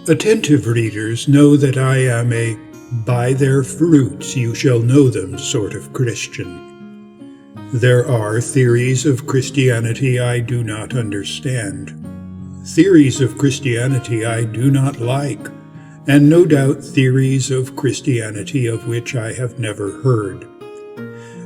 Attentive readers know that I am a by their fruits you shall know them sort of Christian. There are theories of Christianity I do not understand, theories of Christianity I do not like, and no doubt theories of Christianity of which I have never heard.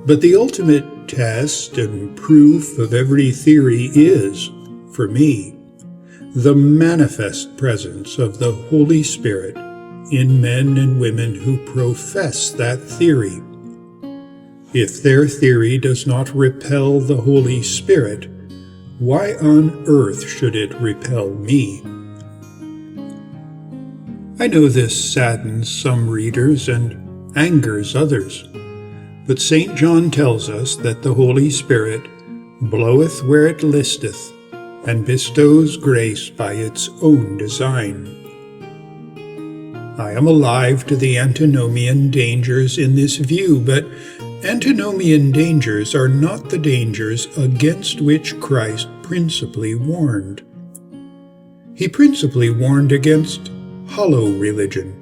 But the ultimate test and proof of every theory is, for me, the manifest presence of the Holy Spirit in men and women who profess that theory. If their theory does not repel the Holy Spirit, why on earth should it repel me? I know this saddens some readers and angers others, but St. John tells us that the Holy Spirit bloweth where it listeth, and bestows grace by its own design. I am alive to the antinomian dangers in this view, but antinomian dangers are not the dangers against which Christ principally warned. He principally warned against hollow religion,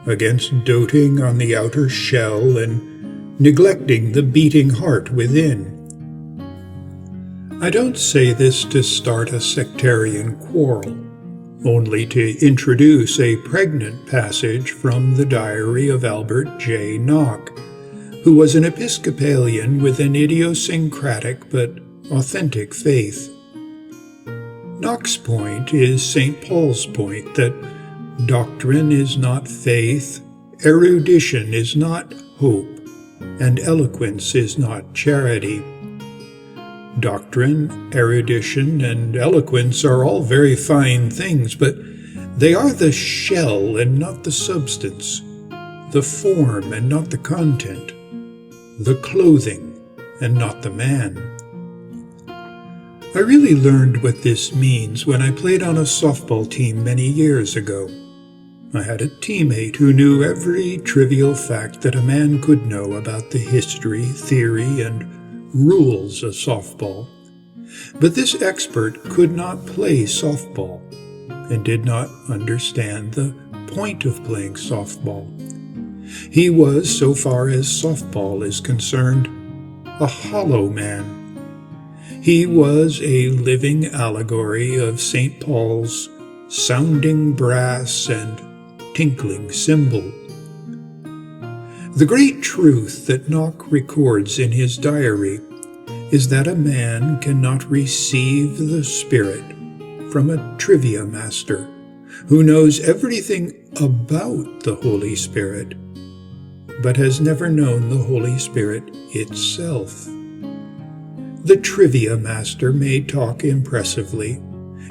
against doting on the outer shell and neglecting the beating heart within. I don't say this to start a sectarian quarrel, only to introduce a pregnant passage from the diary of Albert J. Nock, who was an Episcopalian with an idiosyncratic but authentic faith. Nock's point is St. Paul's point that doctrine is not faith, erudition is not hope, and eloquence is not charity. Doctrine, erudition, and eloquence are all very fine things, but they are the shell and not the substance, the form and not the content, the clothing and not the man. I really learned what this means when I played on a softball team many years ago. I had a teammate who knew every trivial fact that a man could know about the history, theory, and rules of softball. But this expert could not play softball and did not understand the point of playing softball. He was, so far as softball is concerned, a hollow man. He was a living allegory of St. Paul's sounding brass and tinkling cymbal. The great truth that Nock records in his diary is that a man cannot receive the Spirit from a trivia master who knows everything about the Holy Spirit, but has never known the Holy Spirit itself. The trivia master may talk impressively.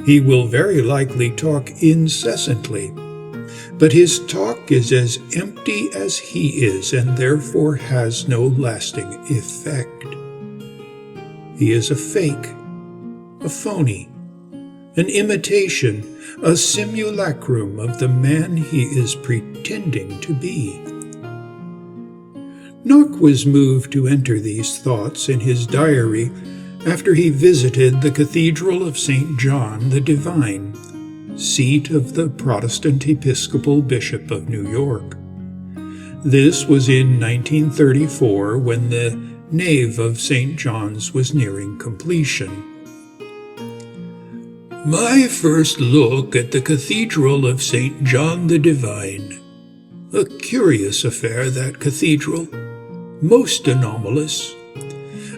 He will very likely talk incessantly, but his talk is as empty as he is and therefore has no lasting effect. He is a fake, a phony, an imitation, a simulacrum of the man he is pretending to be. Nock was moved to enter these thoughts in his diary after he visited the Cathedral of St. John the Divine, seat of the Protestant Episcopal Bishop of New York. This was in 1934 when the nave of St. John's was nearing completion. My first look at the Cathedral of St. John the Divine. A curious affair, that cathedral. Most anomalous.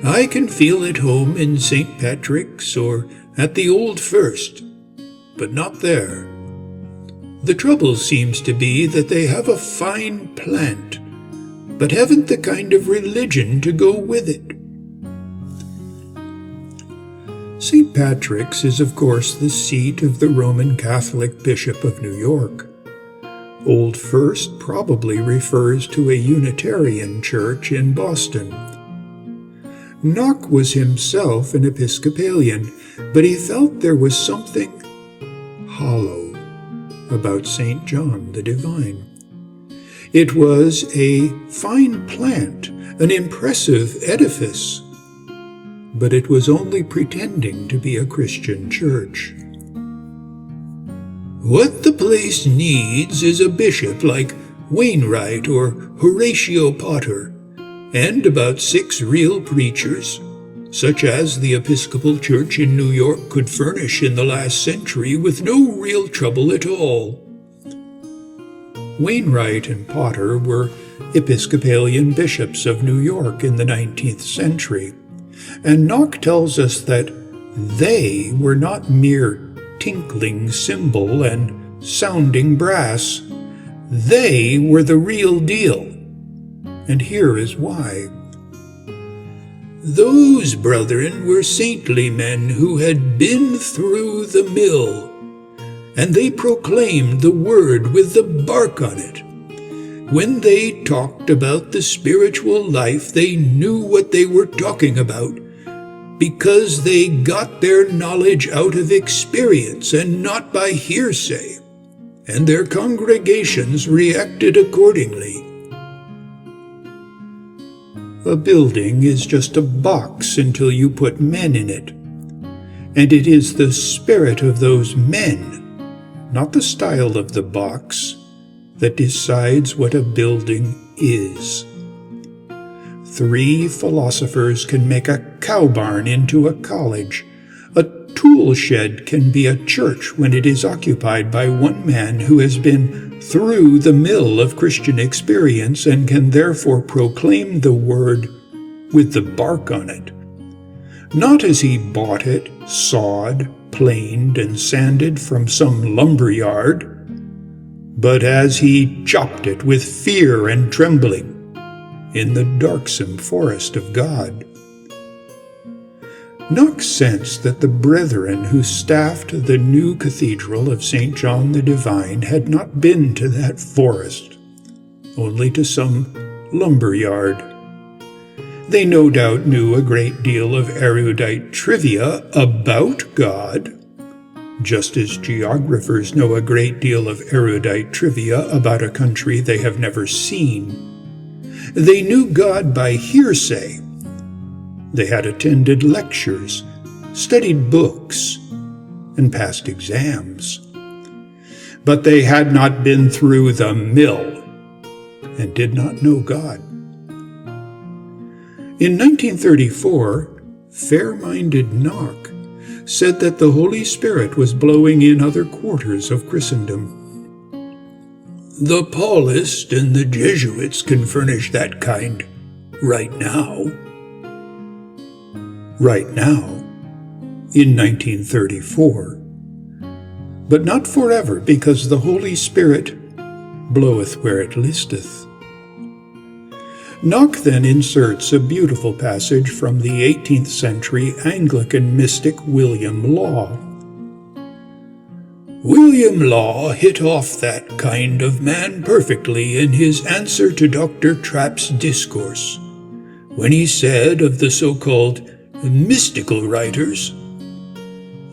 I can feel at home in St. Patrick's or at the Old First, but not there. The trouble seems to be that they have a fine plant, but haven't the kind of religion to go with it. St. Patrick's is, of course, the seat of the Roman Catholic Bishop of New York. Old First probably refers to a Unitarian church in Boston. Nock was himself an Episcopalian, but he felt there was something hollow about St. John the Divine. It was a fine plant, an impressive edifice, but it was only pretending to be a Christian church. What the place needs is a bishop like Wainwright or Horatio Potter, and about 6 real preachers, such as the Episcopal Church in New York could furnish in the last century with no real trouble at all. Wainwright and Potter were Episcopalian bishops of New York in the 19th century, and Knock tells us that they were not mere tinkling cymbal and sounding brass. They were the real deal, and here is why. Those brethren were saintly men who had been through the mill, and they proclaimed the word with the bark on it. When they talked about the spiritual life, they knew what they were talking about, because they got their knowledge out of experience and not by hearsay, and their congregations reacted accordingly. A building is just a box until you put men in it, and it is the spirit of those men, not the style of the box, that decides what a building is. 3 philosophers can make a cow barn into a college. A tool shed can be a church when it is occupied by one man who has been through the mill of Christian experience and can therefore proclaim the word with the bark on it. Not as he bought it, sawed, planed, and sanded from some lumber yard, but as he chopped it with fear and trembling in the darksome forest of God. Knox sensed that the brethren who staffed the new cathedral of St. John the Divine had not been to that forest, only to some lumber yard. They no doubt knew a great deal of erudite trivia about God, just as geographers know a great deal of erudite trivia about a country they have never seen. They knew God by hearsay. They had attended lectures, studied books, and passed exams. But they had not been through the mill and did not know God. In 1934, fair-minded Knock said that the Holy Spirit was blowing in other quarters of Christendom. The Paulists and the Jesuits can furnish that kind right now. Right now, in 1934. But not forever, because the Holy Spirit bloweth where it listeth. Knock then inserts a beautiful passage from the 18th century Anglican mystic William Law. William Law hit off that kind of man perfectly in his answer to Dr. Trapp's discourse, when he said of the so-called mystical writers,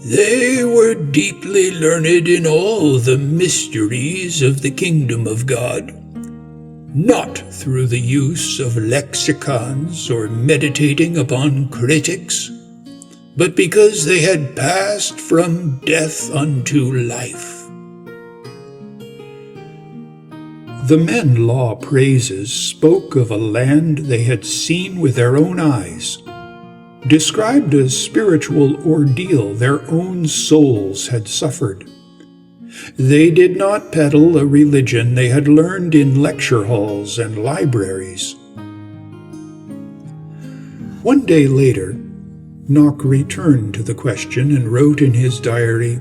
"They were deeply learned in all the mysteries of the kingdom of God, not through the use of lexicons or meditating upon critics, but because they had passed from death unto life." The men Law praises spoke of a land they had seen with their own eyes, described a spiritual ordeal their own souls had suffered. They did not peddle a religion they had learned in lecture halls and libraries. One day later, Knock returned to the question and wrote in his diary,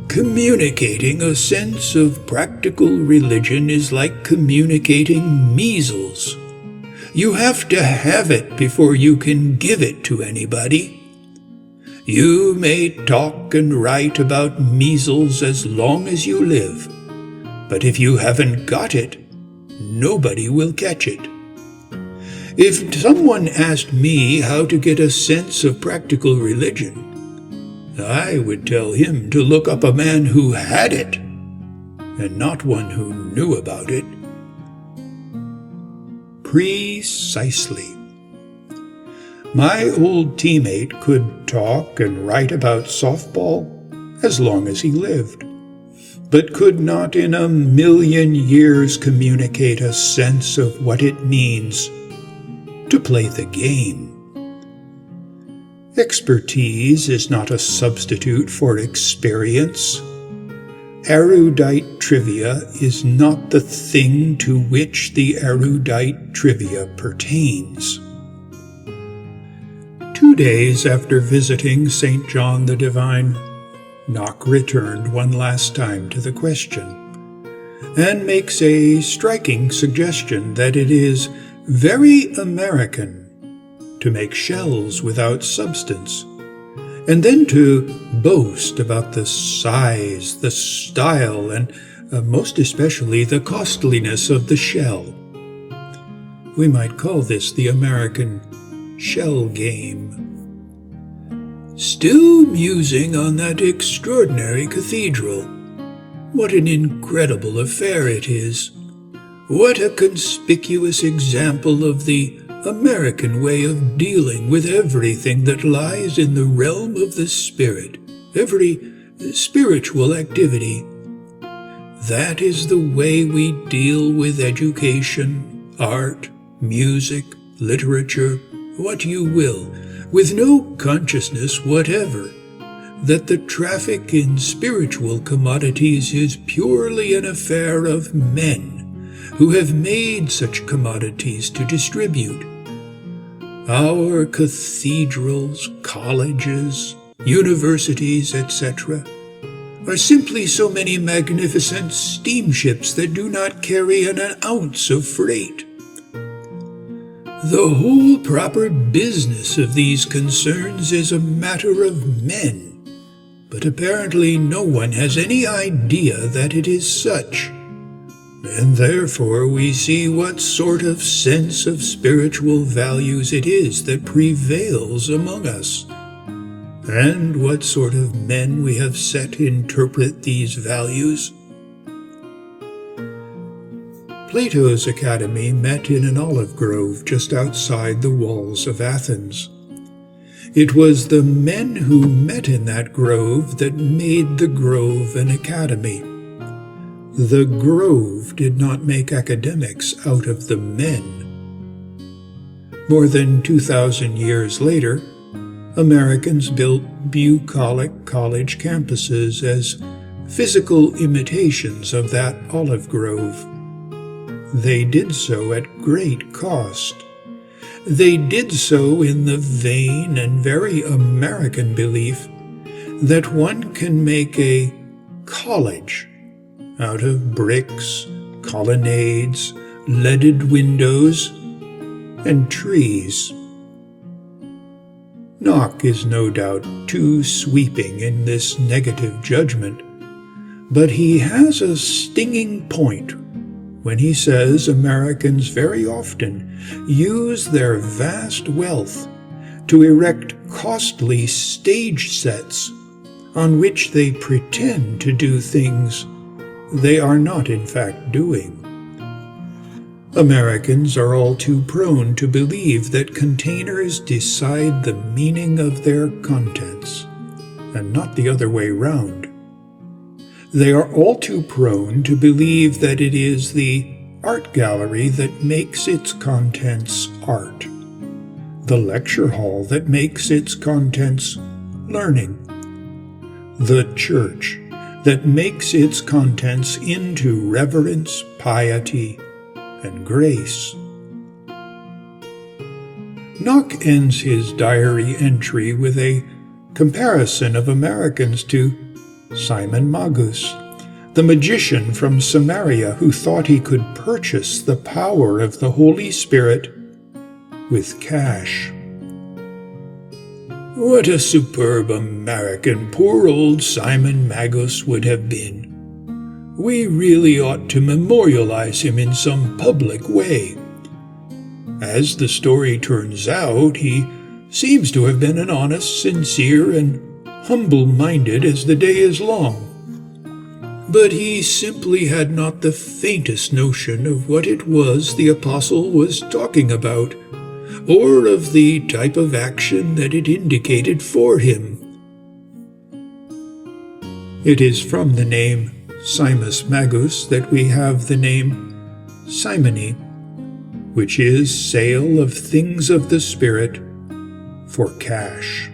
"Communicating a sense of practical religion is like communicating measles. You have to have it before you can give it to anybody. You may talk and write about measles as long as you live, but if you haven't got it, nobody will catch it. If someone asked me how to get a sense of practical religion, I would tell him to look up a man who had it, and not one who knew about it." Precisely. My old teammate could talk and write about softball as long as he lived, but could not in a million years communicate a sense of what it means to play the game. Expertise is not a substitute for experience. Erudite trivia is not the thing to which the erudite trivia pertains. 2 days after visiting St. John the Divine, Knock returned one last time to the question, and makes a striking suggestion that it is very American to make shells without substance, and then to boast about the size, the style, and most especially the costliness of the shell. We might call this the American shell game. Still musing on that extraordinary cathedral. What an incredible affair it is. What a conspicuous example of the American way of dealing with everything that lies in the realm of the spirit, every spiritual activity. That is the way we deal with education, art, music, literature, what you will, with no consciousness whatever that the traffic in spiritual commodities is purely an affair of men who have made such commodities to distribute. Our cathedrals, colleges, universities, etc., are simply so many magnificent steamships that do not carry an ounce of freight. The whole proper business of these concerns is a matter of men, but apparently no one has any idea that it is such. And therefore we see what sort of sense of spiritual values it is that prevails among us, and what sort of men we have set to interpret these values. Plato's Academy met in an olive grove just outside the walls of Athens. It was the men who met in that grove that made the grove an academy. The grove did not make academics out of the men. More than 2,000 years later, Americans built bucolic college campuses as physical imitations of that olive grove. They did so at great cost. They did so in the vain and very American belief that one can make a college out of bricks, colonnades, leaded windows, and trees. Knock is no doubt too sweeping in this negative judgment, but he has a stinging point when he says Americans very often use their vast wealth to erect costly stage sets on which they pretend to do things they are not in fact doing. Americans are all too prone to believe that containers decide the meaning of their contents, and not the other way round. They are all too prone to believe that it is the art gallery that makes its contents art, the lecture hall that makes its contents learning, the church that makes its contents into reverence, piety, and grace. Knock ends his diary entry with a comparison of Americans to Simon Magus, the magician from Samaria who thought he could purchase the power of the Holy Spirit with cash. What a superb American poor old Simon Magus would have been. We really ought to memorialize him in some public way. As the story turns out, he seems to have been an honest, sincere, and humble-minded as the day is long. But he simply had not the faintest notion of what it was the apostle was talking about, or of the type of action that it indicated for him. It is from the name Simus Magus that we have the name simony, which is sale of things of the Spirit for cash.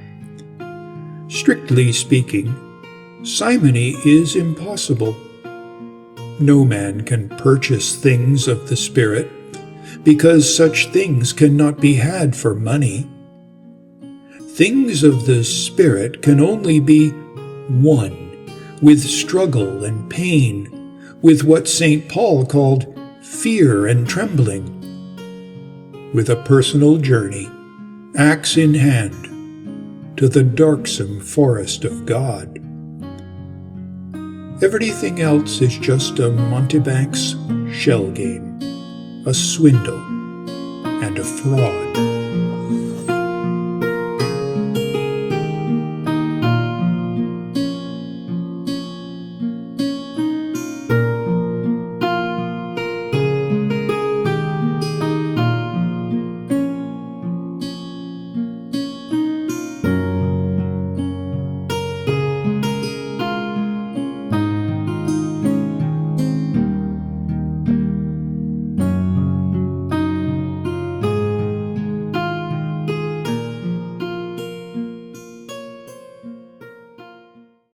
Strictly speaking, simony is impossible. No man can purchase things of the Spirit, because such things cannot be had for money. Things of the Spirit can only be won with struggle and pain, with what St. Paul called fear and trembling, with a personal journey, axe in hand, to the darksome forest of God. Everything else is just a mountebank's shell game, a swindle, and a fraud.